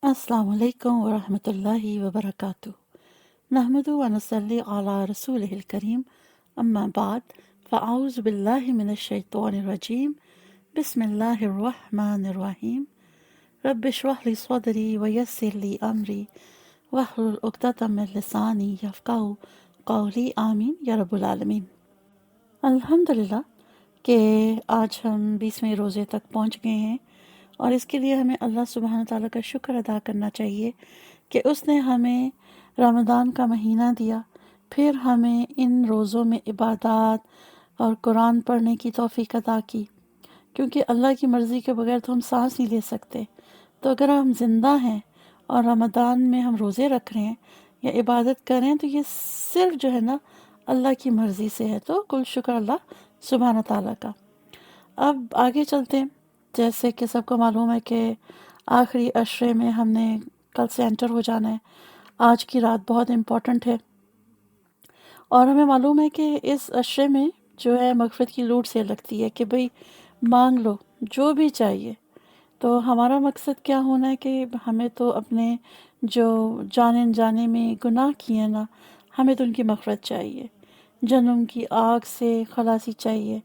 السلام علیکم ورحمۃ اللہ وبرکاتہ۔ نحمد و نصلی علی رسول الکریم، اما بعد فاعوذ باللہ من الشیطان الرجیم، بسم اللہ الرحمن الرحیم۔ رب اشرح لی صدری ویسر لی امری واحلل عقدۃ من لسانی یفقہوا قولی، آمین یا رب العالمین۔ الحمدللہ کہ آج ہم 20ویں روزے تک پہنچ گئے ہیں، اور اس کے لیے ہمیں اللہ سبحانہ تعالیٰ کا شکر ادا کرنا چاہیے کہ اس نے ہمیں رمضان کا مہینہ دیا، پھر ہمیں ان روزوں میں عبادات اور قرآن پڑھنے کی توفیق عطا کی، کیونکہ اللہ کی مرضی کے بغیر تو ہم سانس نہیں لے سکتے۔ تو اگر ہم زندہ ہیں اور رمضان میں ہم روزے رکھ رہے ہیں یا عبادت کر رہے ہیں، تو یہ صرف جو ہے نا اللہ کی مرضی سے ہے، تو کل شکر اللہ سبحانہ تعالیٰ کا۔ اب آگے چلتے ہیں۔ جیسے کہ سب کو معلوم ہے کہ آخری عشرے میں ہم نے کل سے انٹر ہو جانا ہے۔ آج کی رات بہت امپورٹنٹ ہے، اور ہمیں معلوم ہے کہ اس عشرے میں جو ہے مغفرت کی لوٹ سے لگتی ہے کہ بھئی مانگ لو جو بھی چاہیے۔ تو ہمارا مقصد کیا ہونا ہے کہ ہمیں تو اپنے جو جانے انجانے میں گناہ کیے ہیں نا، ہمیں تو ان کی مغفرت چاہیے، جہنم کی آگ سے خلاصی چاہیے۔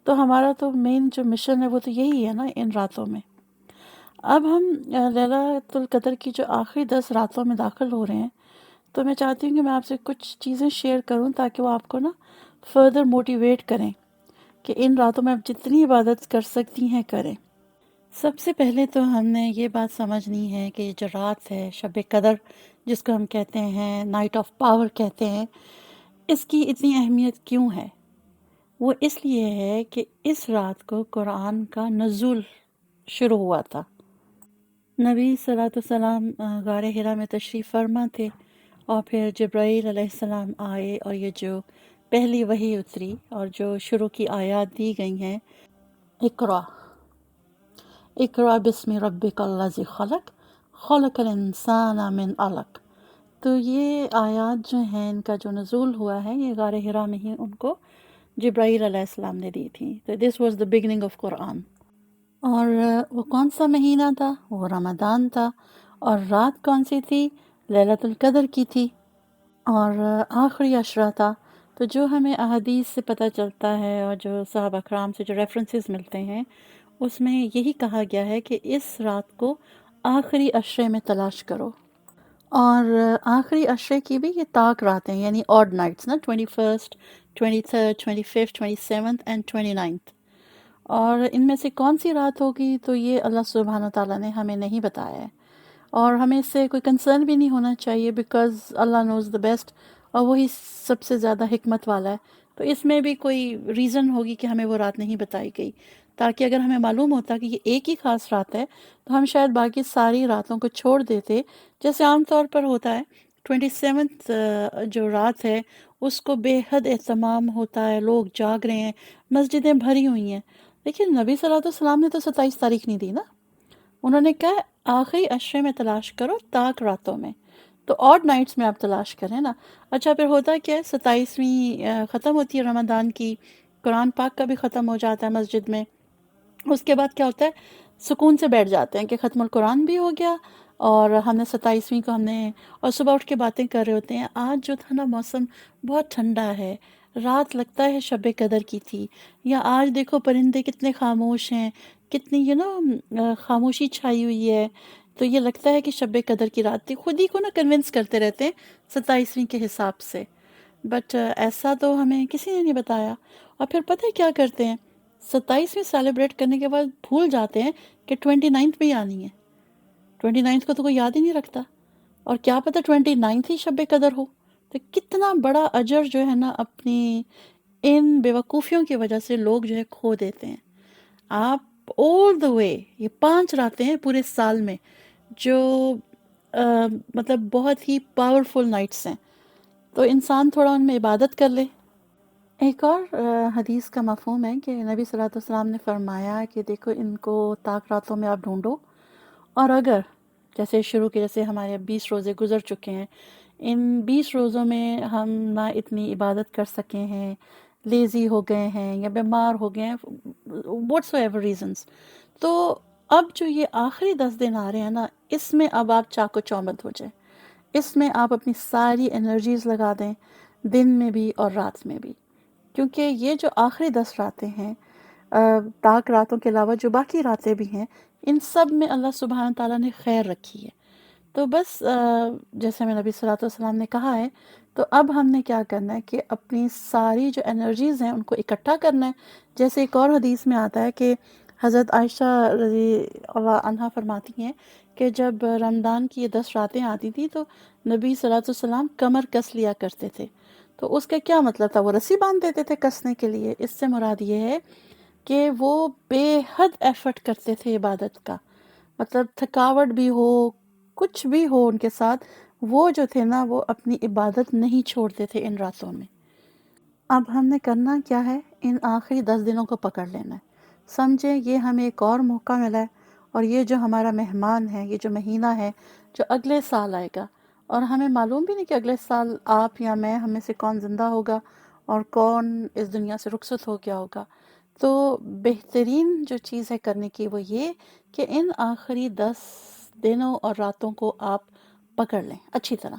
تو ہمارا تو مین جو مشن ہے وہ تو یہی ہے نا ان راتوں میں۔ اب ہم لیلۃ القدر کی جو آخری 10 راتوں میں داخل ہو رہے ہیں، تو میں چاہتی ہوں کہ میں آپ سے کچھ چیزیں شیئر کروں تاکہ وہ آپ کو نا فردر موٹیویٹ کریں کہ ان راتوں میں آپ جتنی عبادت کر سکتی ہیں کریں۔ سب سے پہلے تو ہم نے یہ بات سمجھنی ہے کہ یہ جو رات ہے شب قدر، جس کو ہم کہتے ہیں نائٹ آف پاور کہتے ہیں، اس کی اتنی اہمیت کیوں ہے؟ وہ اس لیے ہے کہ اس رات کو قرآن کا نزول شروع ہوا تھا۔ نبی صلی اللہ علیہ وسلم غار حرا میں تشریف فرما تھے، اور پھر جبرائیل علیہ السلام آئے، اور یہ جو پہلی وحی اتری اور جو شروع کی آیات دی گئی ہیں، اقرا اقرا بسم ربک الذی خلق، خلق الانسان من علق۔ تو یہ آیات جو ہیں ان کا جو نزول ہوا ہے، یہ غار حرا میں ہی ان کو جبرائیل علیہ السلام نے دی تھی۔ تو this was the beginning of Quran. اور وہ کون سا مہینہ تھا؟ وہ رمضان تھا، اور رات کون سی تھی؟ لیلۃ القدر کی تھی، اور آخری عشرہ تھا۔ تو جو ہمیں احادیث سے پتہ چلتا ہے اور جو صحابہ کرام سے جو ریفرنسز ملتے ہیں، اس میں یہی کہا گیا ہے کہ اس رات کو آخری عشرے میں تلاش کرو۔ اور آخری عشرے کی بھی یہ طاق راتیں، یعنی آڈ نائٹس نا، 21st 23rd 25th 27th and 29th۔ اور ان میں سے کون سی رات ہوگی تو یہ اللہ سبحانہ تعالیٰ نے ہمیں نہیں بتایا ہے، اور ہمیں اس سے کوئی کنسرن بھی نہیں ہونا چاہیے، because Allah nose the best, اور وہی سب سے زیادہ حکمت والا ہے۔ تو اس میں بھی کوئی ریزن ہوگی کہ ہمیں وہ رات نہیں بتائی گئی، تاکہ اگر ہمیں معلوم ہوتا کہ یہ ایک ہی خاص رات ہے تو ہم شاید باقی ساری راتوں کو چھوڑ دیتے، جیسے عام طور پر ہوتا ہے۔ 27th جو رات ہے اس کو بے حد اہتمام ہوتا ہے، لوگ جاگ رہے ہیں، مسجدیں بھری ہوئی ہیں، لیکن نبی صلی اللہ علیہ وسلم نے تو 27 تاریخ نہیں دی نا۔ انہوں نے کہا آخری عشرے میں تلاش کرو، طاق راتوں میں، تو آڈ نائٹس میں آپ تلاش کریں نا۔ اچھا پھر ہوتا کیا ہے، 27ویں ختم ہوتی ہے رمضان کی، قرآن پاک کا بھی ختم ہو جاتا ہے مسجد میں، اس کے بعد کیا ہوتا ہے، سکون سے بیٹھ جاتے ہیں کہ ختم القرآن بھی ہو گیا، اور ہم نے 27ویں کو ہم نے، اور صبح اٹھ کے باتیں کر رہے ہوتے ہیں۔ آج جو تھا نا موسم بہت ٹھنڈا ہے، رات لگتا ہے شب قدر کی تھی، یا آج دیکھو پرندے کتنے خاموش ہیں، کتنی خاموشی چھائی ہوئی ہے، تو یہ لگتا ہے کہ شب قدر کی رات تھی۔ خود ہی کو نا کنونس کرتے رہتے ہیں 27ویں کے حساب سے، بٹ ایسا تو ہمیں کسی نے نہیں بتایا۔ اور پھر پتہ ہے کیا کرتے ہیں، 27ویں سیلیبریٹ کرنے کے بعد بھول جاتے ہیں کہ 29th بھی آنی ہے۔ 29th کو تو کوئی یاد ہی نہیں رکھتا، اور کیا پتہ 29th ہی شب قدر ہو۔ تو کتنا بڑا اجر جو ہے نا اپنی ان بیوقوفیوں کی وجہ سے لوگ جو ہے کھو دیتے ہیں۔ آپ all the way، یہ 5 راتیں ہیں پورے سال میں جو مطلب بہت ہی پاورفل نائٹس ہیں، تو انسان تھوڑا ان میں عبادت کر لے۔ ایک اور حدیث کا مفہوم ہے کہ نبی صلی اللہ علیہ وسلم نے فرمایا کہ دیکھو ان کو طاق راتوں میں آپ ڈھونڈو، اور اگر جیسے شروع کے جیسے ہمارے 20 روزے گزر چکے ہیں، ان 20 روزوں میں ہم نہ اتنی عبادت کر سکے ہیں، لیزی ہو گئے ہیں یا بیمار ہو گئے ہیں، واٹس ایور ریزنس، تو اب جو یہ آخری 10 دن آ رہے ہیں نا، اس میں اب آپ چاقو چوبند ہو جائیں، اس میں آپ اپنی ساری انرجیز لگا دیں، دن میں بھی اور رات میں بھی، کیونکہ یہ جو آخری 10 راتیں ہیں، پاک راتوں کے علاوہ جو باقی راتیں بھی ہیں، ان سب میں اللہ سبحانہ تعالیٰ نے خیر رکھی ہے۔ تو بس جیسے میں نبی صلی اللہ علیہ وسلم نے کہا ہے، تو اب ہم نے کیا کرنا ہے کہ اپنی ساری جو انرجیز ہیں ان کو اکٹھا کرنا ہے۔ جیسے ایک اور حدیث میں آتا ہے کہ حضرت عائشہ رضی اللہ عنہا فرماتی ہیں کہ جب رمضان کی یہ 10 راتیں آتی تھیں تو نبی صلی اللہ علیہ وسلم کمر کس لیا کرتے تھے۔ تو اس کا کیا مطلب تھا؟ وہ رسی باندھ دیتے تھے کسنے کے لیے۔ اس سے مراد یہ ہے کہ وہ بے حد ایفرٹ کرتے تھے عبادت کا، مطلب تھکاوٹ بھی ہو، کچھ بھی ہو ان کے ساتھ، وہ جو تھے نا وہ اپنی عبادت نہیں چھوڑتے تھے ان راتوں میں۔ اب ہم نے کرنا کیا ہے؟ ان آخری 10 دنوں کو پکڑ لینا ہے۔ سمجھیں یہ ہمیں ایک اور موقع ملا ہے، اور یہ جو ہمارا مہمان ہے، یہ جو مہینہ ہے جو اگلے سال آئے گا، اور ہمیں معلوم بھی نہیں کہ اگلے سال آپ یا میں ہم میں سے کون زندہ ہوگا اور کون اس دنیا سے رخصت ہو گیا ہوگا۔ تو بہترین جو چیز ہے کرنے کی وہ یہ کہ ان آخری 10 دنوں اور راتوں کو آپ پکڑ لیں اچھی طرح،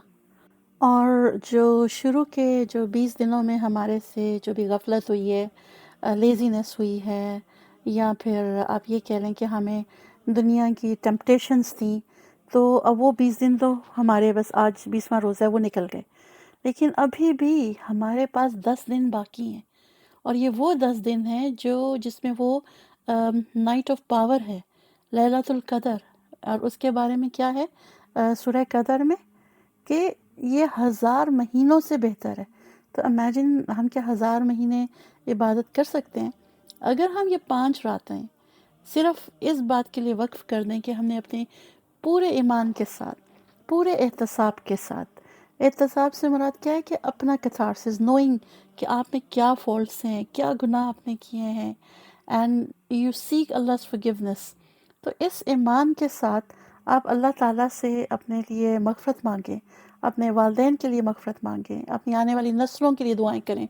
اور جو شروع کے جو 20 دنوں میں ہمارے سے جو بھی غفلت ہوئی ہے، لیزینس ہوئی ہے، یا پھر آپ یہ کہہ لیں کہ ہمیں دنیا کی ٹیمپٹیشنز تھیں، تو اب وہ 20 دن تو ہمارے بس آج 20واں روزہ ہے وہ نکل گئے، لیکن ابھی بھی ہمارے پاس 10 دن باقی ہیں، اور یہ وہ 10 دن ہیں جس میں وہ نائٹ آف پاور ہے، لیلۃ القدر، اور اس کے بارے میں کیا ہے سورہ قدر میں کہ یہ 1000 مہینوں سے بہتر ہے۔ تو امیجن ہم کیا 1000 مہینے عبادت کر سکتے ہیں؟ اگر ہم یہ 5 راتیں صرف اس بات کے لیے وقف کر دیں کہ ہم نے اپنے پورے ایمان کے ساتھ، پورے احتساب کے ساتھ، احتساب سے مراد کیا ہے کہ اپنا کیتھارسس، نوئنگ کہ آپ نے کیا فالٹس ہیں، کیا گناہ آپ نے کیے ہیں، and you seek Allah's forgiveness، تو اس ایمان کے ساتھ آپ اللہ تعالیٰ سے اپنے لیے مغفرت مانگیں، اپنے والدین کے لیے مغفرت مانگیں، اپنی آنے والی نسلوں کے لیے دعائیں کریں،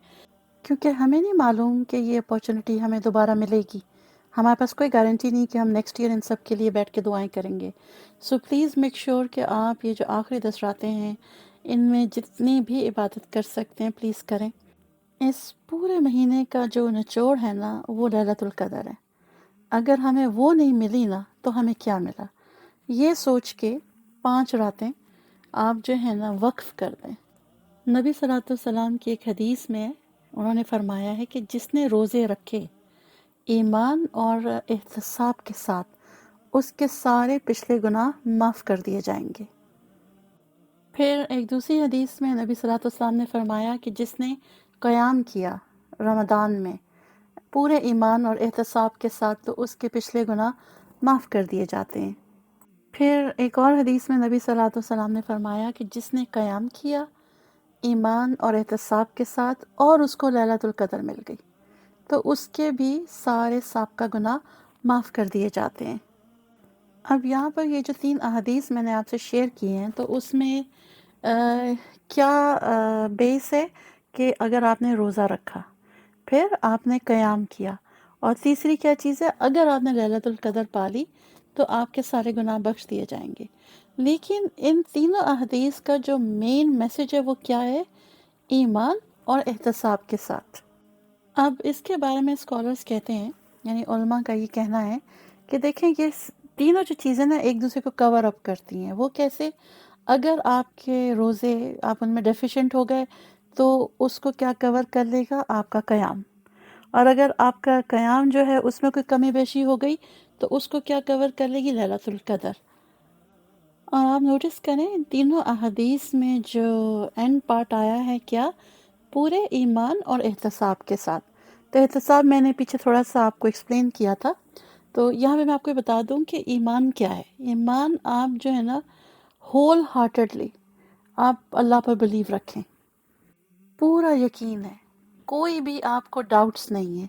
کیونکہ ہمیں نہیں معلوم کہ یہ اپارچونٹی ہمیں دوبارہ ملے گی، ہمارے پاس کوئی گارنٹی نہیں کہ ہم نیکسٹ ایئر ان سب کے لیے بیٹھ کے دعائیں کریں گے۔ سو پلیز میک شیور کہ آپ یہ جو آخری 10 راتیں ہیں ان میں جتنی بھی عبادت کر سکتے ہیں پلیز کریں۔ اس پورے مہینے کا جو نچوڑ ہے نا وہ لیلۃ القدر ہے، اگر ہمیں وہ نہیں ملی نا تو ہمیں کیا ملا؟ یہ سوچ کے 5 راتیں آپ جو ہے نا وقف کر دیں۔ نبی صلی اللہ علیہ وسلم کی ایک حدیث میں انہوں نے فرمایا ہے کہ جس نے روزے رکھے ایمان اور احتساب کے ساتھ، اس کے سارے پچھلے گناہ معاف کر دیے جائیں گے۔ پھر ایک دوسری حدیث میں نبی صلی اللہ علیہ وسلم نے فرمایا کہ جس نے قیام کیا رمضان میں پورے ایمان اور احتساب کے ساتھ، تو اس کے پچھلے گناہ معاف کر دیے جاتے ہیں۔ پھر ایک اور حدیث میں نبی صلی اللہ علیہ وسلم نے فرمایا کہ جس نے قیام کیا ایمان اور احتساب کے ساتھ اور اس کو لیلۃ القدر مل گئی، تو اس کے بھی سارے سابقہ گناہ معاف کر دیے جاتے ہیں۔ اب یہاں پر یہ جو 3 احادیث میں نے آپ سے شیئر کی ہیں، تو اس میں کیا بیس ہے کہ اگر آپ نے روزہ رکھا، پھر آپ نے قیام کیا، اور تیسری کیا چیز ہے؟ اگر آپ نے لیلۃ القدر پالی تو آپ کے سارے گناہ بخش دیے جائیں گے۔ لیکن ان تینوں احادیث کا جو مین میسج ہے وہ کیا ہے؟ ایمان اور احتساب کے ساتھ۔ اب اس کے بارے میں اسکالرز کہتے ہیں، یعنی علماء کا یہ کہنا ہے کہ دیکھیں یہ تینوں جو چیزیں نا ایک دوسرے کو کور اپ کرتی ہیں۔ وہ کیسے؟ اگر آپ کے روزے آپ ان میں ڈیفیشینٹ ہو گئے تو اس کو کیا کور کر لے گا؟ آپ کا قیام، اور اگر آپ کا قیام جو ہے اس میں کوئی کمی بیشی ہو گئی تو اس کو کیا کور کر لے گی؟ لیلۃ القدر۔ اور آپ نوٹس کریں ان تینوں احادیث میں جو اینڈ پارٹ آیا ہے کیا؟ پورے ایمان اور احتساب کے ساتھ۔ تو احتساب میں نے پیچھے تھوڑا سا آپ کو ایکسپلین کیا تھا، تو یہاں پہ میں آپ کو بتا دوں کہ ایمان کیا ہے۔ ایمان آپ جو ہے نا ہول ہارٹڈلی آپ اللہ پر بلیو رکھیں، پورا یقین ہے، کوئی بھی آپ کو ڈاؤٹس نہیں ہے،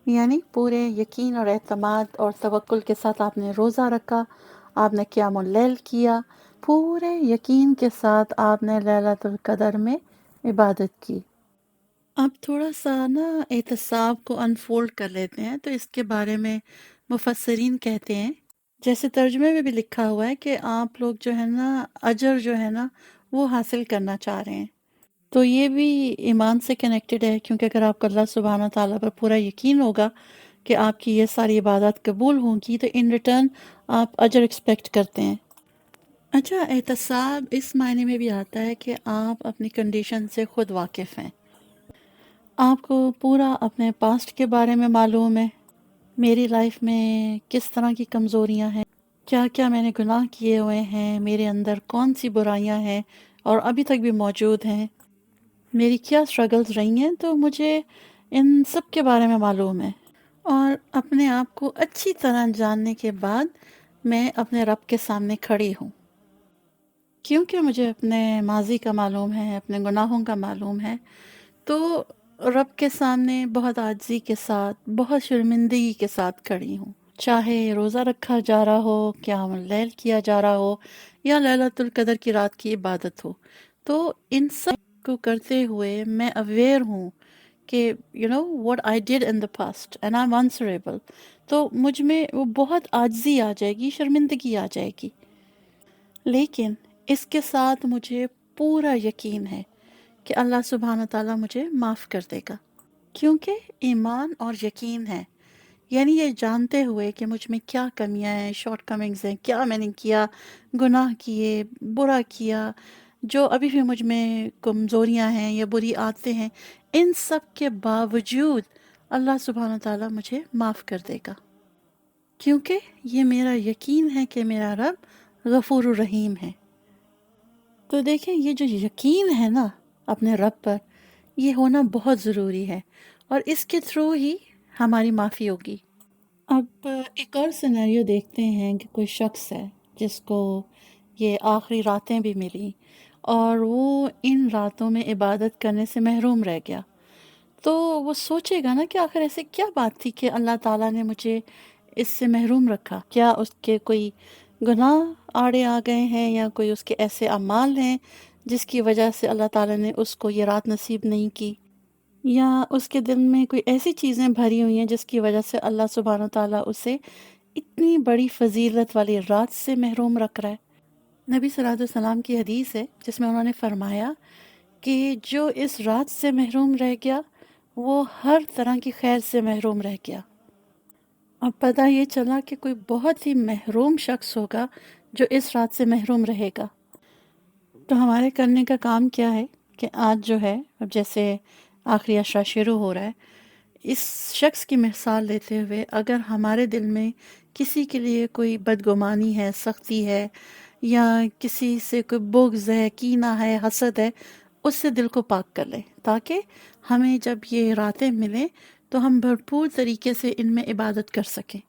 یعنی پورے یقین اور اعتماد اور توکل کے ساتھ آپ نے روزہ رکھا، آپ نے قیام اللیل کیا، پورے یقین کے ساتھ آپ نے لیلۃ القدر میں عبادت کی۔ اب تھوڑا سا نا احتساب کو انفولڈ کر لیتے ہیں، تو اس کے بارے میں مفسرین کہتے ہیں، جیسے ترجمے میں بھی لکھا ہوا ہے کہ آپ لوگ جو ہے نا اجر جو ہے نا وہ حاصل کرنا چاہ رہے ہیں، تو یہ بھی ایمان سے کنیکٹڈ ہے، کیونکہ اگر آپ کو اللہ سبحانہ تعالیٰ پر پورا یقین ہوگا کہ آپ کی یہ ساری عبادات قبول ہوں گی تو ان ریٹرن آپ اجر ایکسپیکٹ کرتے ہیں۔ اچھا، احتساب اس معنی میں بھی آتا ہے کہ آپ اپنی کنڈیشن سے خود واقف ہیں، آپ کو پورا اپنے پاسٹ کے بارے میں معلوم ہے، میری لائف میں کس طرح کی کمزوریاں ہیں، کیا کیا میں نے گناہ کیے ہوئے ہیں، میرے اندر کون سی برائیاں ہیں اور ابھی تک بھی موجود ہیں، میری کیا اسٹرگلز رہی ہیں، تو مجھے ان سب کے بارے میں معلوم ہے، اور اپنے آپ کو اچھی طرح جاننے کے بعد میں اپنے رب کے سامنے کھڑی ہوں، کیونکہ مجھے اپنے ماضی کا معلوم ہے، اپنے گناہوں کا معلوم ہے، تو رب کے سامنے بہت عاجزی کے ساتھ، بہت شرمندگی کے ساتھ کھڑی ہوں، چاہے روزہ رکھا جا رہا ہو، قیام اللیل کیا جا رہا ہو، یا لیلۃ القدر کی رات کی عبادت ہو، تو ان سب کو کرتے ہوئے میں اویئر ہوں کہ what I did in the past and I'm answerable، تو مجھ میں وہ بہت عاجزی آ جائے گی، شرمندگی آ جائے گی، لیکن اس کے ساتھ مجھے پورا یقین ہے کہ اللہ سبحانہ تعالیٰ مجھے معاف کر دے گا، کیونکہ ایمان اور یقین ہے، یعنی یہ جانتے ہوئے کہ مجھ میں کیا کمیاں ہیں، شارٹ کمنگز ہیں، کیا میں نے کیا، گناہ کیے، برا کیا، جو ابھی بھی مجھ میں کمزوریاں ہیں یا بری عادتیں ہیں، ان سب کے باوجود اللہ سبحانہ تعالیٰ مجھے معاف کر دے گا، کیونکہ یہ میرا یقین ہے کہ میرا رب غفور الرحیم ہے۔ تو دیکھیں، یہ جو یقین ہے نا اپنے رب پر، یہ ہونا بہت ضروری ہے، اور اس کے تھرو ہی ہماری معافی ہوگی۔ اب ایک اور سینیریو دیکھتے ہیں کہ کوئی شخص ہے جس کو یہ آخری راتیں بھی ملی اور وہ ان راتوں میں عبادت کرنے سے محروم رہ گیا، تو وہ سوچے گا نا کہ آخر ایسے کیا بات تھی کہ اللہ تعالیٰ نے مجھے اس سے محروم رکھا، کیا اس کے کوئی گناہ آڑے آ گئے ہیں یا کوئی اس کے ایسے اعمال ہیں جس کی وجہ سے اللہ تعالیٰ نے اس کو یہ رات نصیب نہیں کی، یا اس کے دل میں کوئی ایسی چیزیں بھری ہوئی ہیں جس کی وجہ سے اللہ سبحانہ تعالیٰ اسے اتنی بڑی فضیلت والی رات سے محروم رکھ رہا ہے۔ نبی صلی اللہ علیہ وسلم کی حدیث ہے جس میں انہوں نے فرمایا کہ جو اس رات سے محروم رہ گیا وہ ہر طرح کی خیر سے محروم رہ گیا۔ اب پتہ یہ چلا کہ کوئی بہت ہی محروم شخص ہوگا جو اس رات سے محروم رہے گا۔ تو ہمارے کرنے کا کام کیا ہے کہ آج جو ہے، اب جیسے آخری عشرہ شروع ہو رہا ہے، اس شخص کی مثال لیتے ہوئے اگر ہمارے دل میں کسی کے لیے کوئی بدگمانی ہے، سختی ہے، یا کسی سے کوئی بغض ہے، کینہ ہے، حسد ہے، اس سے دل کو پاک کر لیں، تاکہ ہمیں جب یہ راتیں ملیں تو ہم بھرپور طریقے سے ان میں عبادت کر سکیں۔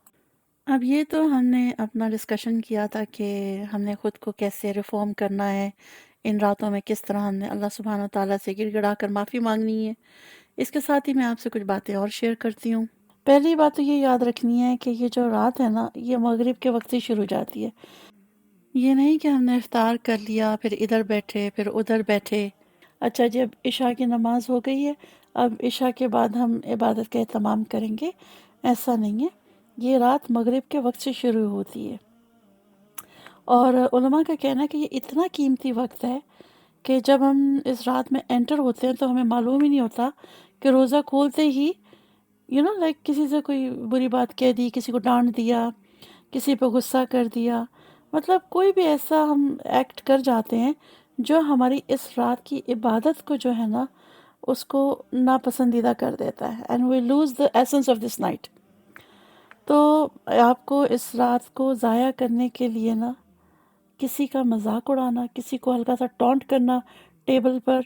اب یہ تو ہم نے اپنا ڈسکشن کیا تھا کہ ہم نے خود کو کیسے ریفارم کرنا ہے، ان راتوں میں کس طرح ہم نے اللہ سبحانہ تعالیٰ سے گڑ گڑا کر معافی مانگنی ہے۔ اس کے ساتھ ہی میں آپ سے کچھ باتیں اور شیئر کرتی ہوں۔ پہلی بات تو یہ یاد رکھنی ہے کہ یہ جو رات ہے نا، یہ مغرب کے وقت سے شروع ہو جاتی ہے، یہ نہیں کہ ہم نے افطار کر لیا پھر ادھر بیٹھے پھر ادھر بیٹھے، اچھا جب عشاء کی نماز ہو گئی ہے اب عشاء کے بعد ہم عبادت کا اہتمام کریں گے، ایسا نہیں ہے، یہ رات مغرب کے وقت سے شروع ہوتی ہے، اور علماء کا کہنا ہے کہ یہ اتنا قیمتی وقت ہے کہ جب ہم اس رات میں انٹر ہوتے ہیں تو ہمیں معلوم ہی نہیں ہوتا کہ روزہ کھولتے ہی لائک کسی سے کوئی بری بات کہہ دی، کسی کو ڈانٹ دیا، کسی پہ غصہ کر دیا، مطلب کوئی بھی ایسا ہم ایکٹ کر جاتے ہیں جو ہماری اس رات کی عبادت کو جو ہے نا اس کو ناپسندیدہ کر دیتا ہے، and we lose the essence of this night. تو آپ کو اس رات کو ضائع کرنے کے لیے نا کسی کا مذاق اڑانا، کسی کو ہلکا سا ٹونٹ کرنا ٹیبل پر،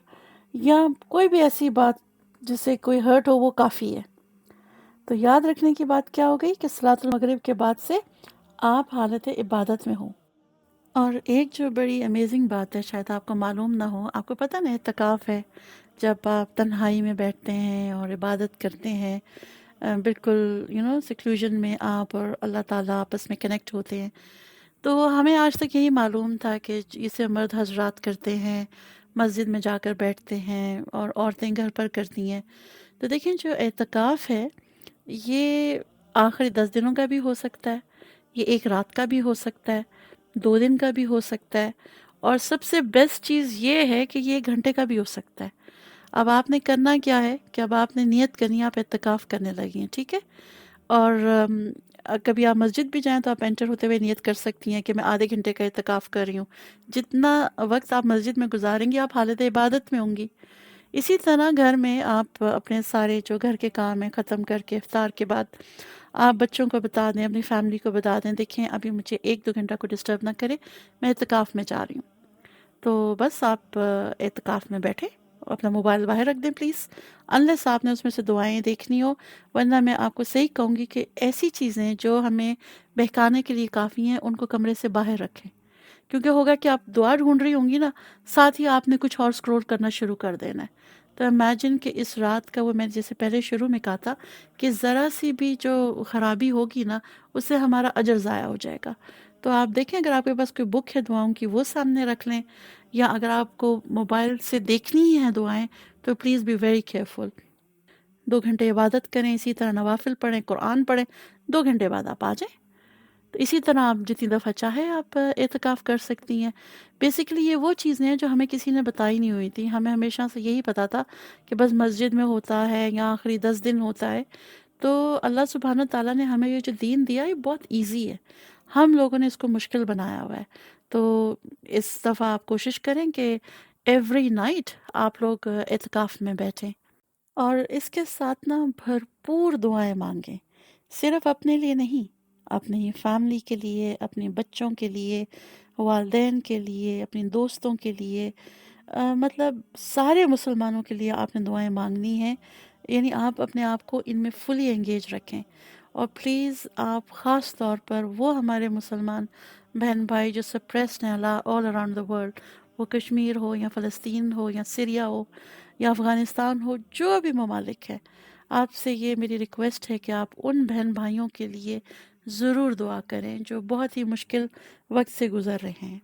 یا کوئی بھی ایسی بات جس سے کوئی ہرٹ ہو، وہ کافی ہے۔ تو یاد رکھنے کی بات کیا ہو گئی کہ صلاۃ المغرب کے بعد سے آپ حالت عبادت میں ہوں۔ اور ایک جو بڑی امیزنگ بات ہے، شاید آپ کو معلوم نہ ہو، آپ کو پتہ نا اعتکاف ہے، جب آپ تنہائی میں بیٹھتے ہیں اور عبادت کرتے ہیں، بالکل سیکلوژن میں آپ اور اللہ تعالیٰ آپس میں کنیکٹ ہوتے ہیں، تو ہمیں آج تک یہی معلوم تھا کہ اسے مرد حضرات کرتے ہیں، مسجد میں جا کر بیٹھتے ہیں، اور عورتیں گھر پر کرتی ہیں۔ تو دیکھیں جو اعتکاف ہے، یہ آخری 10 دنوں کا بھی ہو سکتا ہے، یہ ایک رات کا بھی ہو سکتا ہے، 2 دن کا بھی ہو سکتا ہے، اور سب سے بیسٹ چیز یہ ہے کہ یہ 1 گھنٹے کا بھی ہو سکتا ہے۔ اب آپ نے کرنا کیا ہے کہ اب آپ نے نیت کرنی ہے، آپ اعتکاف کرنے لگی ہیں، ٹھیک ہے؟ اور کبھی آپ مسجد بھی جائیں تو آپ انٹر ہوتے ہوئے نیت کر سکتی ہیں کہ میں آدھے گھنٹے کا اعتکاف کر رہی ہوں۔ جتنا وقت آپ مسجد میں گزاریں گی آپ حالت عبادت میں ہوں گی۔ اسی طرح گھر میں آپ اپنے سارے جو گھر کے کام ہیں ختم کر کے افطار کے بعد آپ بچوں کو بتا دیں، اپنی فیملی کو بتا دیں، دیکھیں ابھی مجھے 1-2 گھنٹہ کو ڈسٹرب نہ کرے، میں اعتکاف میں جا رہی ہوں۔ تو بس آپ اعتکاف میں بیٹھیں، اپنا موبائل باہر رکھ دیں پلیز، انلیس آپ نے اس میں سے دعائیں دیکھنی ہو، ورنہ میں آپ کو صحیح کہوں گی کہ ایسی چیزیں جو ہمیں بہکانے کے لیے کافی ہیں ان کو کمرے سے باہر رکھیں، کیونکہ ہوگا کہ آپ دعا ڈھونڈ رہی ہوں گی نا، ساتھ ہی آپ نے کچھ اور اسکرول کرنا شروع کر دینا ہے۔ تو امیجن کہ اس رات کا، وہ میں جیسے پہلے شروع میں کہا تھا کہ ذرا سی بھی جو خرابی ہوگی نا اس سے ہمارا اجر ضائع ہو جائے گا۔ تو آپ دیکھیں اگر آپ کے پاس کوئی بک ہے دعاؤں کی وہ سامنے رکھ لیں، یا اگر آپ کو موبائل سے دیکھنی ہی ہیں دعائیں تو پلیز بی ویری کیئرفل۔ 2 گھنٹے عبادت کریں، اسی طرح نوافل پڑھیں، قرآن پڑھیں، 2 گھنٹے بعد آپ آ جائیں۔ تو اسی طرح آپ جتنی دفعہ چاہے آپ اعتکاف کر سکتی ہیں۔ بیسیکلی یہ وہ چیزیں ہیں جو ہمیں کسی نے بتائی نہیں ہوئی تھی، ہمیں ہمیشہ سے یہی پتا تھا کہ بس مسجد میں ہوتا ہے یا آخری 10 دن ہوتا ہے۔ تو اللہ سبحانہ تعالیٰ نے ہمیں یہ جو دین دیا یہ بہت ایزی ہے، ہم لوگوں نے اس کو مشکل بنایا ہوا ہے۔ تو اس دفعہ آپ کوشش کریں کہ ایوری نائٹ آپ لوگ اعتکاف میں بیٹھیں، اور اس کے ساتھ نا بھرپور دعائیں مانگیں، صرف اپنے لیے نہیں، اپنی فیملی کے لیے، اپنے بچوں کے لیے، والدین کے لیے، اپنے دوستوں کے لیے، مطلب سارے مسلمانوں کے لیے آپ نے دعائیں مانگنی ہیں۔ یعنی آپ اپنے آپ کو ان میں فلی انگیج رکھیں، اور پلیز آپ خاص طور پر وہ ہمارے مسلمان بہن بھائی جو سپریسڈ ہیں آل اراؤنڈ دا ورلڈ، وہ کشمیر ہو یا فلسطین ہو یا سیریا ہو یا افغانستان ہو، جو بھی ممالک ہے، آپ سے یہ میری ریکویسٹ ہے کہ آپ ان بہن بھائیوں کے لیے ضرور دعا کریں جو بہت ہی مشکل وقت سے گزر رہے ہیں۔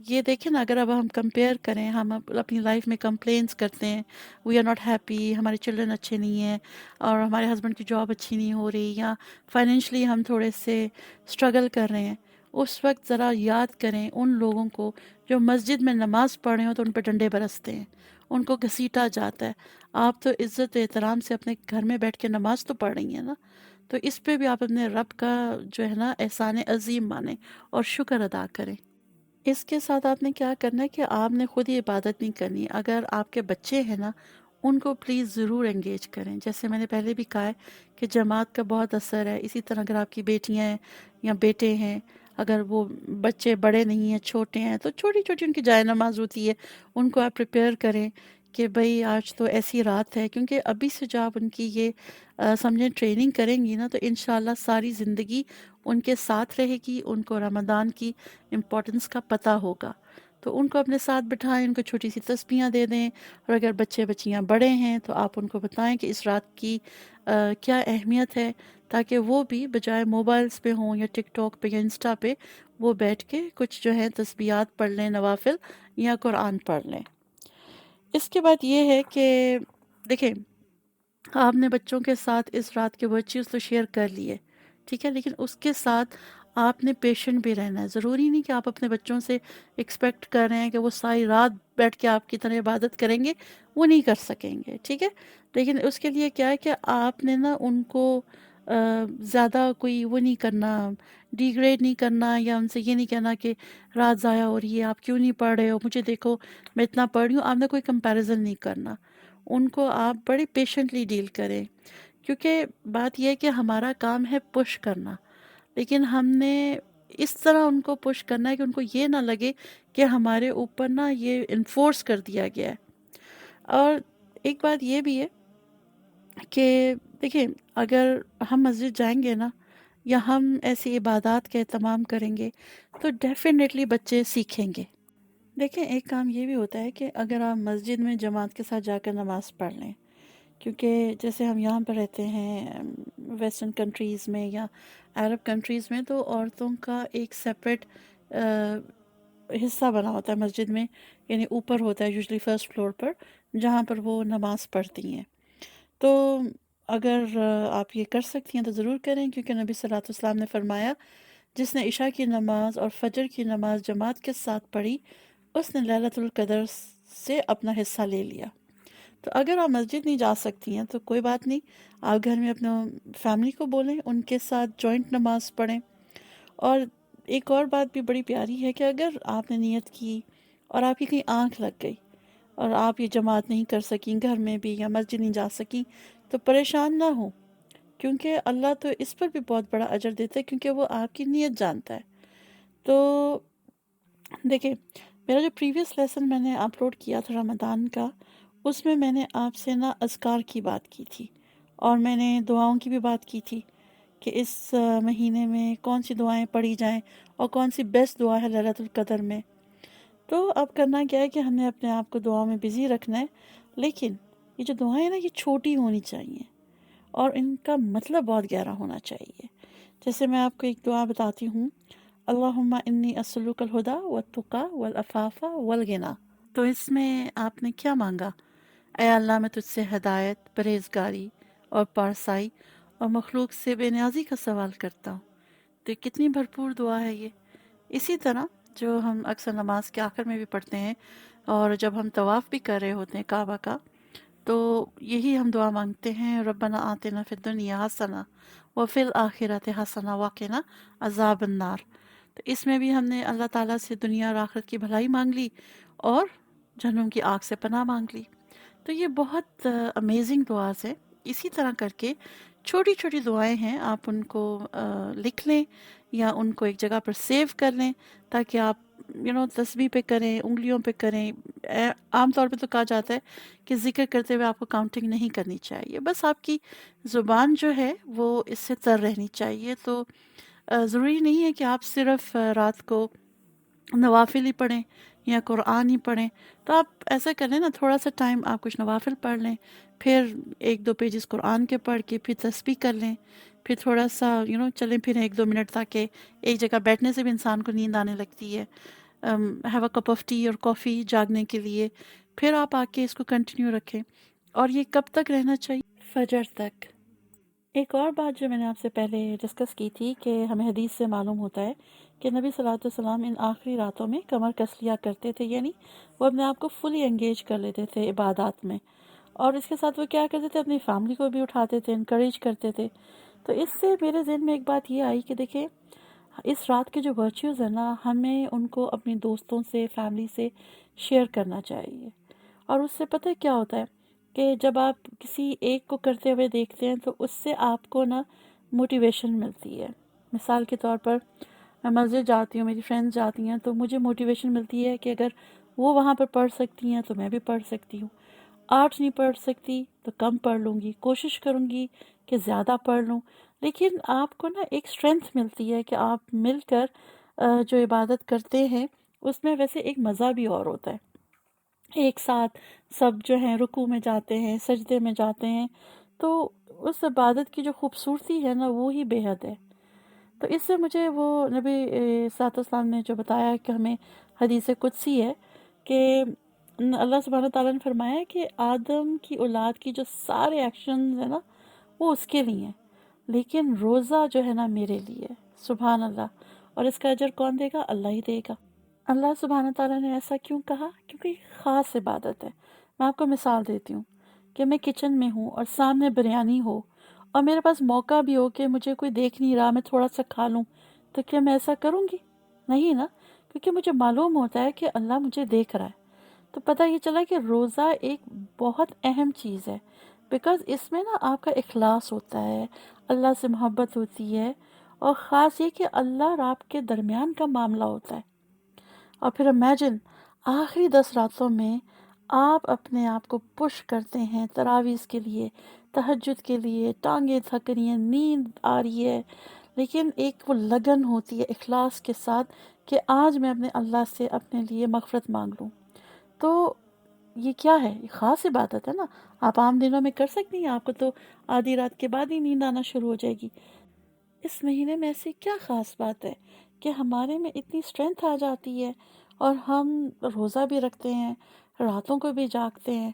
یہ دیکھیں نا، اگر اب ہم کمپیئر کریں، ہم اپنی لائف میں کمپلینس کرتے ہیں، وی آر ناٹ ہیپی، ہمارے چلڈرن اچھے نہیں ہیں، اور ہمارے ہسبینڈ کی جاب اچھی نہیں ہو رہی، یا فائنینشلی ہم تھوڑے سے اسٹرگل کر رہے ہیں، اس وقت ذرا یاد کریں ان لوگوں کو جو مسجد میں نماز پڑھ رہے ہوں تو ان پہ ڈنڈے برستے ہیں، ان کو گھسیٹا جاتا ہے۔ آپ تو عزت و احترام سے اپنے گھر میں بیٹھ کے نماز تو پڑھ رہی ہیں نا، تو اس پہ بھی آپ اپنے رب کا جو ہے نا احسان عظیم مانیں اور شکر ادا کریں۔ اس کے ساتھ آپ نے کیا کرنا ہے کہ آپ نے خود ہی عبادت نہیں کرنی، اگر آپ کے بچے ہیں نا ان کو پلیز ضرور انگیج کریں، جیسے میں نے پہلے بھی کہا ہے کہ جماعت کا بہت اثر ہے۔ اسی طرح اگر آپ کی بیٹیاں ہیں یا بیٹے ہیں، اگر وہ بچے بڑے نہیں ہیں، چھوٹے ہیں، تو چھوٹی چھوٹی ان کی جائے نماز ہوتی ہے، ان کو آپ پریپیئر کریں کہ بھئی آج تو ایسی رات ہے، کیونکہ ابھی سے جو آپ ان کی یہ سمجھیں ٹریننگ کریں گی نا تو انشاءاللہ ساری زندگی ان کے ساتھ رہے گی، ان کو رمضان کی امپورٹنس کا پتہ ہوگا۔ تو ان کو اپنے ساتھ بٹھائیں، ان کو چھوٹی سی تسبیحاں دے دیں، اور اگر بچے بچیاں بڑے ہیں تو آپ ان کو بتائیں کہ اس رات کی کیا اہمیت ہے، تاکہ وہ بھی بجائے موبائلز پہ ہوں یا ٹک ٹاک پہ یا انسٹا پہ، وہ بیٹھ کے کچھ جو ہے تسبیحات پڑھ لیں، نوافل یا قرآن پڑھ لیں۔ اس کے بعد یہ ہے کہ دیکھیں، آپ نے بچوں کے ساتھ اس رات کے ورچیوز تو شیئر کر لیے، ٹھیک ہے، لیکن اس کے ساتھ آپ نے پیشنٹ بھی رہنا ہے۔ ضروری نہیں کہ آپ اپنے بچوں سے ایکسپیکٹ کر رہے ہیں کہ وہ ساری رات بیٹھ کے آپ کی طرح عبادت کریں گے، وہ نہیں کر سکیں گے، ٹھیک ہے، لیکن اس کے لیے کیا ہے کہ آپ نے نا ان کو زیادہ کوئی وہ نہیں کرنا، ڈیگریڈ نہیں کرنا، یا ان سے یہ نہیں کہنا کہ رات ضائع ہو رہی ہے، آپ کیوں نہیں پڑھ رہے ہو، مجھے دیکھو میں اتنا پڑھ رہی ہوں۔ آپ نے کوئی کمپیریزن نہیں کرنا، ان کو آپ بڑے پیشنٹلی ڈیل کریں، کیونکہ بات یہ ہے کہ ہمارا کام ہے پش کرنا، لیکن ہم نے اس طرح ان کو پش کرنا ہے کہ ان کو یہ نہ لگے کہ ہمارے اوپر نا یہ انفورس کر دیا گیا ہے۔ اور ایک بات یہ بھی ہے کہ دیکھیں، اگر ہم مسجد جائیں گے نا یا ہم ایسی عبادات کا اہتمام کریں گے تو ڈیفینیٹلی بچے سیکھیں گے۔ دیکھیں، ایک کام یہ بھی ہوتا ہے کہ اگر آپ مسجد میں جماعت کے ساتھ جا کر نماز پڑھ لیں، کیونکہ جیسے ہم یہاں پر رہتے ہیں ویسٹرن کنٹریز میں یا عرب کنٹریز میں، تو عورتوں کا ایک سیپریٹ حصہ بنا ہوتا ہے مسجد میں، یعنی اوپر ہوتا ہے یوزلی فرسٹ فلور پر، جہاں پر وہ نماز پڑھتی ہیں۔ تو اگر آپ یہ کر سکتی ہیں تو ضرور کریں، کیونکہ نبی صلی اللہ علیہ وسلم نے فرمایا جس نے عشاء کی نماز اور فجر کی نماز جماعت کے ساتھ پڑھی اس نے لیلۃ القدر سے اپنا حصہ لے لیا۔ تو اگر آپ مسجد نہیں جا سکتی ہیں تو کوئی بات نہیں، آپ گھر میں اپنے فیملی کو بولیں، ان کے ساتھ جوائنٹ نماز پڑھیں۔ اور ایک اور بات بھی بڑی پیاری ہے کہ اگر آپ نے نیت کی اور آپ کی کہیں آنکھ لگ گئی اور آپ یہ جماعت نہیں کر سکیں گھر میں بھی یا مسجد نہیں جا سکیں تو پریشان نہ ہوں، کیونکہ اللہ تو اس پر بھی بہت بڑا اجر دیتا ہے، کیونکہ وہ آپ کی نیت جانتا ہے۔ تو دیکھیں، میرا جو پریویس لیسن میں نے اپلوڈ کیا تھا رمضان کا، اس میں نے آپ سے نا اذکار کی بات کی تھی اور میں نے دعاؤں کی بھی بات کی تھی کہ اس مہینے میں کون سی دعائیں پڑھی جائیں اور کون سی بیسٹ دعا ہے لیلۃ القدر میں۔ تو اب کرنا کیا ہے کہ ہم نے اپنے آپ کو دعاؤں میں بزی رکھنا ہے، لیکن یہ جو دعائیں ہیں نا یہ چھوٹی ہونی چاہیے اور ان کا مطلب بہت گہرا ہونا چاہیے۔ جیسے میں آپ کو ایک دعا بتاتی ہوں، اللہم انی اسألک الہدی والتقی والعفاف والغنی۔ تو اس میں آپ نے کیا مانگا؟ اے اللہ، میں تجھ سے ہدایت، پرہیزگاری اور پارسائی اور مخلوق سے بے نیازی کا سوال کرتا ہوں۔ تو یہ کتنی بھرپور دعا ہے یہ۔ اسی طرح جو ہم اکثر نماز کے آخر میں بھی پڑھتے ہیں اور جب ہم طواف بھی کر رہے ہوتے ہیں کعبہ کا، تو یہی ہم دعا مانگتے ہیں، ربنا آتنا فی الدنیا حسنہ وفی الآخرۃ حسنہ وقنا عذاب النار۔ تو اس میں بھی ہم نے اللہ تعالیٰ سے دنیا اور آخرت کی بھلائی مانگ لی اور جہنم کی آگ سے پناہ مانگ لی۔ تو یہ بہت امیزنگ دعاز ہے۔ اسی طرح کر کے چھوٹی چھوٹی دعائیں ہیں، آپ ان کو لکھ لیں یا ان کو ایک جگہ پر سیو کر لیں تاکہ آپ تسبیح پہ کریں، انگلیوں پہ کریں۔ عام طور پہ تو کہا جاتا ہے کہ ذکر کرتے ہوئے آپ کو کاؤنٹنگ نہیں کرنی چاہیے، بس آپ کی زبان جو ہے وہ اس سے تر رہنی چاہیے۔ تو ضروری نہیں ہے کہ آپ صرف رات کو نوافل ہی پڑھیں یا قرآن ہی پڑھیں۔ تو آپ ایسا کر لیں نا، تھوڑا سا ٹائم آپ کچھ نوافل پڑھ لیں، پھر ایک دو پیجز قرآن کے پڑھ کے پھر تسبیح کر لیں، پھر تھوڑا سا چلیں پھریں ایک دو منٹ، تاکہ ایک جگہ بیٹھنے سے بھی انسان کو نیند آنے لگتی ہے۔ Have a cup of T اور کافی جاگنے کے لیے، پھر آپ آ کے اس کو کنٹینیو رکھیں۔ اور یہ کب تک رہنا چاہیے؟ فجر تک۔ ایک اور بات جو میں نے آپ سے پہلے ڈسکس کی تھی کہ ہمیں حدیث سے معلوم ہوتا ہے کہ نبی صلی اللہ علیہ وسلم ان آخری راتوں میں کمر کس لیا کرتے تھے، یعنی وہ اپنے آپ کو فلی انگیج کر لیتے تھے عبادات میں، اور اس کے ساتھ وہ کیا کرتے تھے، اپنی فیملی کو بھی اٹھاتے تھے، انکریج کرتے تھے۔ تو اس سے میرے ذہن میں ایک بات یہ آئی کہ دیکھیں، اس رات کے جو ورچوز ہیں نا، ہمیں ان کو اپنی دوستوں سے، فیملی سے شیئر کرنا چاہیے۔ اور اس سے پتہ کیا ہوتا ہے کہ جب آپ کسی ایک کو کرتے ہوئے دیکھتے ہیں تو اس سے آپ کو نا موٹیویشن ملتی ہے۔ مثال کے طور پر میں مسجد جاتی ہوں، میری فرینڈز جاتی ہیں، تو مجھے موٹیویشن ملتی ہے کہ اگر وہ وہاں پر پڑھ سکتی ہیں تو میں بھی پڑھ سکتی ہوں۔ آرٹس نہیں پڑھ سکتی تو کم پڑھ لوں گی، کوشش کروں گی کہ زیادہ پڑھ لوں، لیکن آپ کو نا ایک اسٹرینتھ ملتی ہے کہ آپ مل کر جو عبادت کرتے ہیں اس میں ویسے ایک مزہ بھی اور ہوتا ہے۔ ایک ساتھ سب جو ہیں رکوع میں جاتے ہیں، سجدے میں جاتے ہیں، تو اس عبادت کی جو خوبصورتی ہے نا وہ ہی بے حد ہے۔ تو اس سے مجھے وہ نبی صلی اللہ علیہ وسلم نے جو بتایا کہ ہمیں حدیث قدسی ہے کہ اللہ سبحانہ تعالیٰ نے فرمایا ہے کہ آدم کی اولاد کی جو سارے ایکشنز ہیں نا وہ اس کے لیے ہیں، لیکن روزہ جو ہے نا میرے لیے۔ سبحان اللہ۔ اور اس کا اجر کون دے گا؟ اللہ ہی دے گا۔ اللہ سبحانہ تعالیٰ نے ایسا کیوں کہا؟ کیونکہ یہ خاص عبادت ہے۔ میں آپ کو مثال دیتی ہوں کہ میں کچن میں ہوں اور سامنے بریانی ہو اور میرے پاس موقع بھی ہو کہ مجھے کوئی دیکھ نہیں رہا، میں تھوڑا سا کھا لوں، تو کیا میں ایسا کروں گی؟ نہیں نا، کیونکہ مجھے معلوم ہوتا ہے کہ اللہ مجھے دیکھ رہا ہے۔ تو پتہ یہ چلا کہ روزہ ایک بہت اہم چیز ہے، بیکاز اس میں نا آپ کا اخلاص ہوتا ہے، اللہ سے محبت ہوتی ہے، اور خاص یہ کہ اللہ اور آپ کے درمیان کا معاملہ ہوتا ہے۔ اور پھر امیجن آخری 10 راتوں میں آپ اپنے آپ کو پش کرتے ہیں تراویح کے لیے، تہجد کے لیے، ٹانگیں تھک رہی ہیں، نیند آ رہی ہے، لیکن ایک وہ لگن ہوتی ہے اخلاص کے ساتھ کہ آج میں اپنے اللہ سے اپنے لیے مغفرت مانگ لوں۔ تو یہ کیا ہے؟ یہ خاص عبادت ہے نا۔ آپ عام دنوں میں کر سکتی ہیں، آپ کو تو آدھی رات کے بعد ہی نیند آنا شروع ہو جائے گی۔ اس مہینے میں ایسی کیا خاص بات ہے کہ ہمارے میں اتنی اسٹرینتھ آ جاتی ہے اور ہم روزہ بھی رکھتے ہیں، راتوں کو بھی جاگتے ہیں؟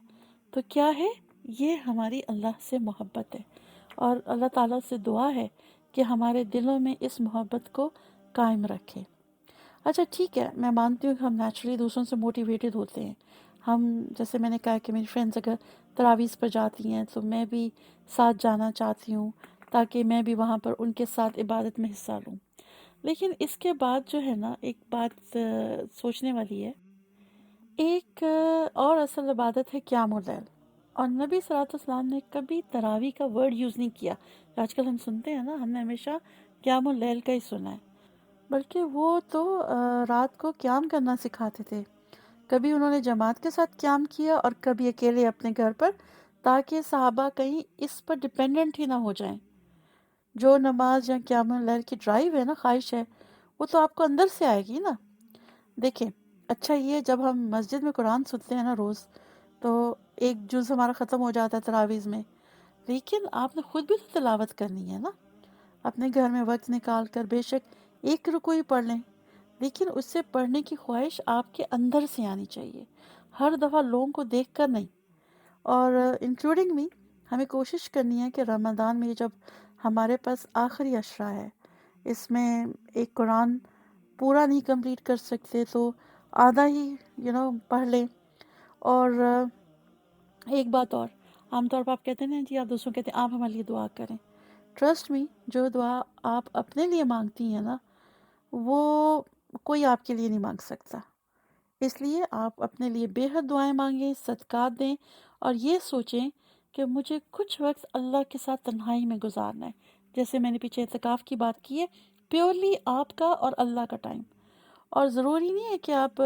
تو کیا ہے؟ یہ ہماری اللہ سے محبت ہے، اور اللہ تعالیٰ سے دعا ہے کہ ہمارے دلوں میں اس محبت کو قائم رکھے۔ اچھا ٹھیک ہے، میں مانتی ہوں کہ ہم نیچرلی دوسروں سے موٹیویٹڈ ہوتے ہیں۔ ہم، جیسے میں نے کہا کہ میری فرینڈز اگر تراویز پر جاتی ہیں تو میں بھی ساتھ جانا چاہتی ہوں تاکہ میں بھی وہاں پر ان کے ساتھ عبادت میں حصہ لوں۔ لیکن اس کے بعد جو ہے نا، ایک بات سوچنے والی ہے۔ ایک اور اصل عبادت ہے قیام اللیل، اور نبی صلی اللہ علیہ وسلم نے کبھی تراویح کا ورڈ یوز نہیں کیا۔ آج کل ہم سنتے ہیں نا، ہم نے ہمیشہ قیام اللیل کا ہی سنا ہے، بلکہ وہ تو رات کو قیام کرنا سکھاتے تھے۔ کبھی انہوں نے جماعت کے ساتھ قیام کیا اور کبھی اکیلے اپنے گھر پر، تاکہ صحابہ کہیں اس پر ڈپینڈنٹ ہی نہ ہو جائیں۔ جو نماز یا قیام اللیل کی ڈرائیو ہے نا، خواہش ہے، وہ تو آپ کو اندر سے آئے گی نا۔ دیکھیں، اچھا یہ جب ہم مسجد میں قرآن سنتے ہیں نا روز، تو ایک جز ہمارا ختم ہو جاتا ہے تراویز میں، لیکن آپ نے خود بھی تو تلاوت کرنی ہے نا۔ اپنے گھر میں وقت نکال کر بے شک ایک رکوع ہی پڑھ لیں، لیکن اس سے پڑھنے کی خواہش آپ کے اندر سے آنی چاہیے، ہر دفعہ لوگوں کو دیکھ کر نہیں۔ اور انکلوڈنگ می، ہمیں کوشش کرنی ہے کہ رمضان میں جب ہمارے پاس آخری عشرہ ہے، اس میں ایک قرآن پورا نہیں کمپلیٹ کر سکتے تو آدھا ہی پڑھ لیں۔ اور ایک بات اور، عام طور پر آپ کہتے ہیں نا جی، آپ دوسروں کہتے ہیں آپ ہمارے لیے دعا کریں۔ ٹرسٹ می، جو دعا آپ اپنے لیے مانگتی ہیں نا، وہ کوئی آپ کے لیے نہیں مانگ سکتا۔ اس لیے آپ اپنے لیے بے حد دعائیں مانگیں، صدقات دیں، اور یہ سوچیں کہ مجھے کچھ وقت اللہ کے ساتھ تنہائی میں گزارنا ہے۔ جیسے میں نے پیچھے اعتکاف کی بات کی ہے، پیورلی آپ کا اور اللہ کا ٹائم۔ اور ضروری نہیں ہے کہ آپ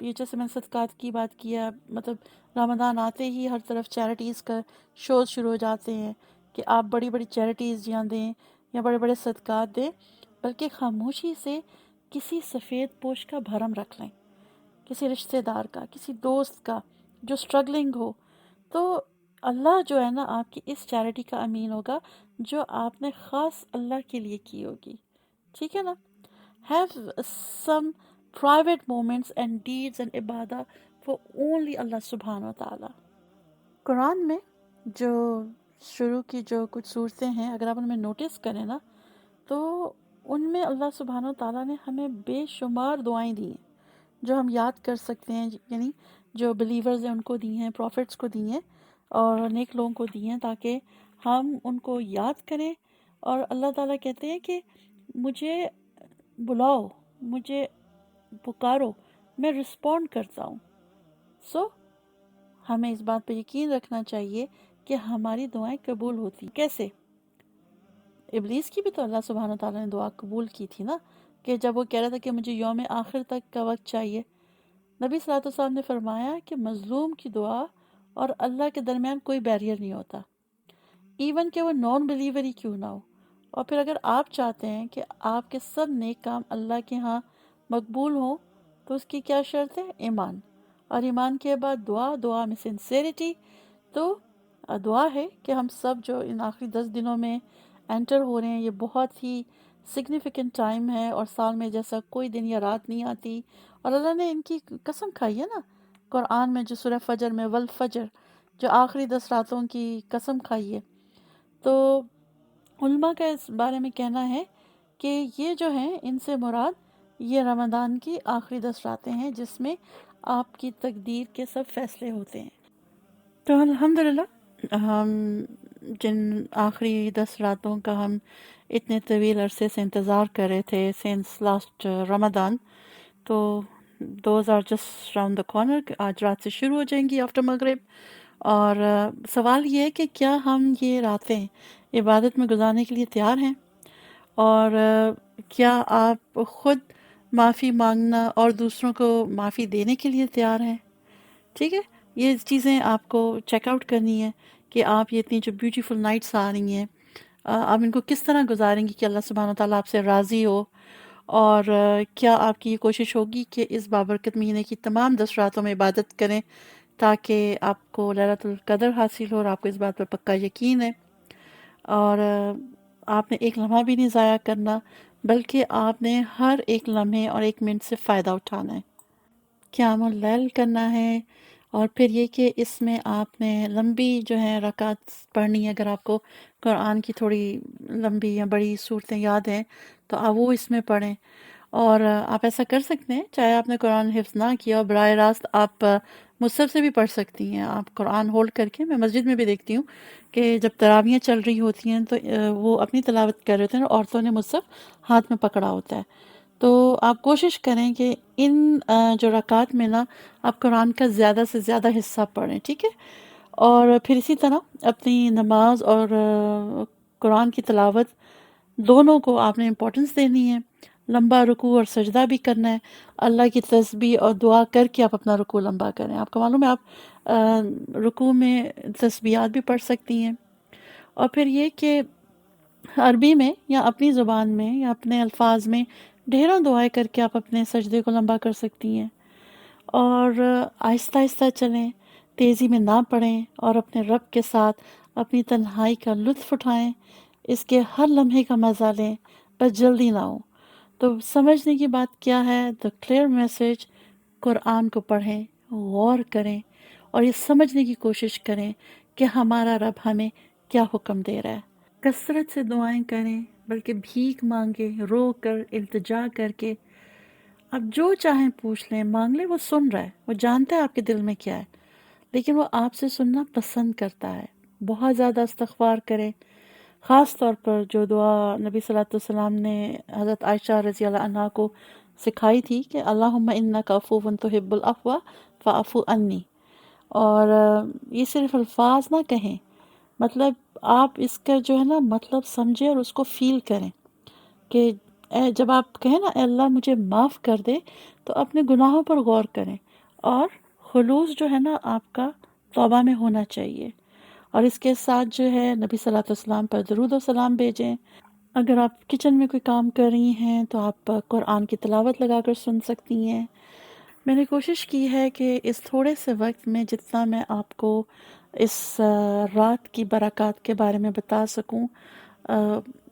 یہ جیسے میں نے صدقات کی بات کیا، مطلب رمضان آتے ہی ہر طرف چیریٹیز کا شوز شروع ہو جاتے ہیں کہ آپ بڑی بڑی چیریٹیز یہاں دیں یا بڑے بڑے صدقات دیں، بلکہ خاموشی سے کسی سفید پوش کا بھرم رکھ لیں، کسی رشتہ دار کا، کسی دوست کا جو اسٹرگلنگ ہو، تو اللہ جو ہے نا آپ کی اس چیریٹی کا امین ہوگا جو آپ نے خاص اللہ کے لیے کی ہوگی۔ ٹھیک ہے نا؟ Have some private moments and deeds and ibadah for only Allah subhanahu wa ta'ala۔ قرآن میں جو شروع کی جو کچھ صورتیں ہیں، اگر آپ ان میں نوٹس کریں نا، تو ان میں اللہ سبحانہ و تعالیٰ نے ہمیں بے شمار دعائیں دی ہیں جو ہم یاد کر سکتے ہیں، یعنی جو بلیورز ہیں ان کو دی ہیں، پروفٹس کو دی ہیں، اور نیک لوگوں کو دی ہیں، تاکہ ہم ان کو یاد کریں۔ اور اللہ تعالیٰ کہتے ہیں کہ مجھے بلاؤ، مجھے پکارو، میں رسپونڈ کرتا ہوں۔ ہمیں اس بات پہ یقین رکھنا چاہیے کہ ہماری دعائیں قبول ہوتی۔ کیسے؟ ابلیس کی بھی تو اللہ سبحانہ تعالیٰ نے دعا قبول کی تھی نا، کہ جب وہ کہہ رہا تھا کہ مجھے یوم آخر تک کا وقت چاہیے، نبی صلی اللہ علیہ وسلم نے فرمایا کہ مظلوم کی دعا اور اللہ کے درمیان کوئی بیریئر نہیں ہوتا، ایون کہ وہ نان بلیور ہی کیوں نہ ہو۔ اور پھر اگر آپ چاہتے ہیں کہ آپ کے سب نیک کام اللہ کے ہاں مقبول ہوں، تو اس کی کیا شرط ہے؟ ایمان، اور ایمان کے بعد دعا میں سنسیریٹی۔ تو دعا ہے کہ ہم سب جو ان آخری 10 دنوں میں انٹر ہو رہے ہیں، یہ بہت ہی سگنیفیکنٹ ٹائم ہے، اور سال میں جیسا کوئی دن یا رات نہیں آتی، اور اللہ نے ان کی قسم کھائی ہے نا قرآن میں، جو سورہ فجر میں، والفجر، جو آخری 10 راتوں کی قسم کھائی ہے۔ تو علماء کا اس بارے میں کہنا ہے کہ یہ جو ہیں، ان سے مراد یہ رمضان کی آخری 10 راتیں ہیں جس میں آپ کی تقدیر کے سب فیصلے ہوتے ہیں۔ تو الحمدللہ ہم جن آخری 10 راتوں کا ہم اتنے طویل عرصے سے انتظار کر رہے تھے سینس لاسٹ رمضان، تو those are just round the corner, آج رات سے شروع ہو جائیں گی آفٹر مغرب۔ اور سوال یہ ہے کہ کیا ہم یہ راتیں عبادت میں گزارنے کے لیے تیار ہیں، اور کیا آپ خود معافی مانگنا اور دوسروں کو معافی دینے کے لیے تیار ہیں؟ ٹھیک ہے، یہ چیزیں آپ کو چیک آؤٹ کرنی ہے کہ آپ یہ اتنی جو بیوٹیفل نائٹس آ رہی ہیں، آپ ان کو کس طرح گزاریں گی کہ اللہ سبحانہ تعالیٰ آپ سے راضی ہو، اور کیا آپ کی یہ کوشش ہوگی کہ اس بابرکت مہینے کی تمام 10 راتوں میں عبادت کریں تاکہ آپ کو لیلۃ القدر حاصل ہو، اور آپ کو اس بات پر پکا یقین ہے، اور آپ نے ایک لمحہ بھی نہیں ضائع کرنا، بلکہ آپ نے ہر ایک لمحے اور ایک منٹ سے فائدہ اٹھانا ہے، قیام اللیل کرنا ہے، اور پھر یہ کہ اس میں آپ نے لمبی جو ہے رکعت پڑھنی ہے، اگر آپ کو قرآن کی تھوڑی لمبی یا بڑی صورتیں یاد ہیں تو آپ وہ اس میں پڑھیں۔ اور آپ ایسا کر سکتے ہیں، چاہے آپ نے قرآن حفظ نہ کیا ہو، براہ راست آپ مصحف سے بھی پڑھ سکتی ہیں۔ آپ قرآن ہولڈ کر کے، میں مسجد میں بھی دیکھتی ہوں کہ جب تراویحیں چل رہی ہوتی ہیں تو وہ اپنی تلاوت کر رہے ہوتے ہیں اور عورتوں نے مصحف ہاتھ میں پکڑا ہوتا ہے۔ تو آپ کوشش کریں کہ ان جو رکعات میں نا آپ قرآن کا زیادہ سے زیادہ حصہ پڑھیں، ٹھیک ہے؟ اور پھر اسی طرح اپنی نماز اور قرآن کی تلاوت دونوں کو آپ نے امپورٹنس دینی ہے۔ لمبا رکوع اور سجدہ بھی کرنا ہے، اللہ کی تسبیح اور دعا کر کے آپ اپنا رکوع لمبا کریں۔ آپ کو معلوم ہے آپ رکوع میں تسبیحات بھی پڑھ سکتی ہیں۔ اور پھر یہ کہ عربی میں یا اپنی زبان میں یا اپنے الفاظ میں ڈھیروں دعائیں کر کے آپ اپنے سجدے کو لمبا کر سکتی ہیں۔ اور آہستہ آہستہ چلیں، تیزی میں نہ پڑھیں، اور اپنے رب کے ساتھ اپنی تنہائی کا لطف اٹھائیں، اس کے ہر لمحے کا مزہ لیں، بس جلدی نہ ہو۔ تو سمجھنے کی بات کیا ہے؟ دا کلیئر میسج، قرآن کو پڑھیں، غور کریں اور یہ سمجھنے کی کوشش کریں کہ ہمارا رب ہمیں کیا حکم دے رہا ہے۔ کثرت سے دعائیں کریں، بلکہ بھیک مانگیں، رو کر، التجا کر کے۔ آپ جو چاہیں پوچھ لیں، مانگ لیں، وہ سن رہا ہے، وہ جانتا ہے آپ کے دل میں کیا ہے، لیکن وہ آپ سے سننا پسند کرتا ہے۔ بہت زیادہ استغفار کریں، خاص طور پر جو دعا نبی صلی اللہ علیہ وسلم نے حضرت عائشہ رضی اللہ عنہا کو سکھائی تھی کہ اللہم انک عفو تحب العفو فاعف عنی۔ اور یہ صرف الفاظ نہ کہیں، مطلب آپ اس کا جو ہے نا مطلب سمجھیں اور اس کو فیل کریں کہ جب آپ کہیں نا اے اللہ مجھے معاف کر دے، تو اپنے گناہوں پر غور کریں، اور خلوص جو ہے نا آپ کا توبہ میں ہونا چاہیے۔ اور اس کے ساتھ جو ہے نبی صلی اللہ علیہ وسلم پر درود و سلام بھیجیں۔ اگر آپ کچن میں کوئی کام کر رہی ہیں تو آپ قرآن کی تلاوت لگا کر سن سکتی ہیں۔ میں نے کوشش کی ہے کہ اس تھوڑے سے وقت میں جتنا میں آپ کو اس رات کی برکات کے بارے میں بتا سکوں،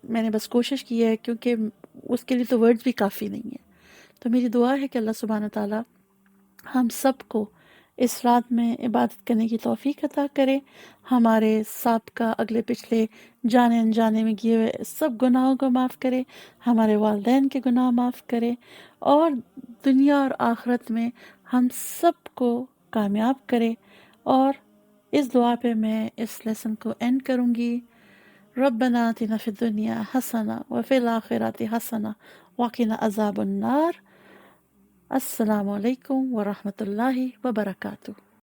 میں نے بس کوشش کی ہے، کیونکہ اس کے لیے تو ورڈز بھی کافی نہیں ہیں۔ تو میری دعا ہے کہ اللہ سبحانہ تعالیٰ ہم سب کو اس رات میں عبادت کرنے کی توفیق عطا کرے، ہمارے سابقہ اگلے پچھلے جانے انجانے میں کیے ہوئے سب گناہوں کو معاف کرے، ہمارے والدین کے گناہ معاف کرے، اور دنیا اور آخرت میں ہم سب کو کامیاب کرے۔ اور اس دعا پہ میں اس لیسن کو اینڈ کروں گی۔ ربنا آتنا فی الدنیا حسنہ وفی الآخرۃ حسنہ وقنا عذاب النار۔ السلام علیکم ورحمۃ اللہ وبرکاتہ۔